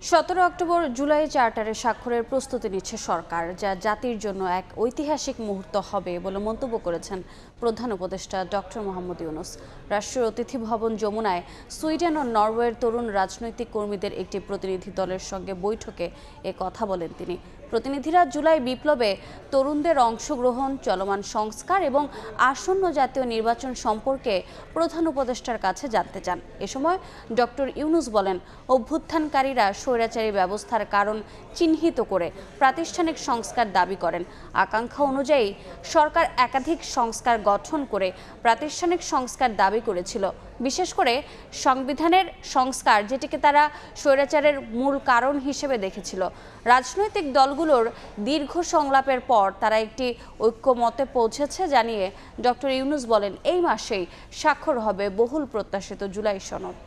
17 October July চার্টারে স্বাক্ষরের প্রস্তুতি নিচ্ছে সরকার, যা জাতির জন্য এক ঐতিহাসিক মুহূর্ত হবে বলে মন্তব্য করেছেন প্রধান উপদেষ্টা ডক্টর মোহাম্মদ ইউনূস। রাষ্ট্রীয় অতিথি ভবন যমুনায় সুইডেন ও নরওয়ের তরুণ রাজনৈতিক কর্মীদের একটি প্রতিনিধি দলের সঙ্গে বৈঠকে এ কথা বলেন তিনি। প্রতিনিধিরা জুলাই বিপ্লবে তরুণদের অংশগ্রহণ, চলমান সংস্কার এবং আসন্ন জাতীয় নির্বাচন সম্পর্কে প্রধান উপদেষ্টার কাছে জানতে চান। এ সময় ডক্টর ইউনূস বলেন, অভ্যুত্থানকারীরা স্বৈরাচারী ব্যবস্থার কারণ চিহ্নিত করে প্রাতিষ্ঠানিক সংস্কার দাবি করেন। আকাঙ্ক্ষা অনুযায়ী সরকার একাধিক সংস্কার গঠন করে প্রাতিষ্ঠানিক সংস্কার দাবি করেছিল, বিশেষ করে সংবিধানের সংস্কার, যেটিকে তারা স্বৈরাচারের মূল কারণ হিসেবে দেখেছিল। রাজনৈতিক দলগুলোর দীর্ঘ সংলাপের পর তারা একটি ঐক্যমতে পৌঁছেছে জানিয়ে ডক্টর ইউনূস বলেন, এই মাসেই স্বাক্ষর হবে বহুল প্রত্যাশিত জুলাই সনদ।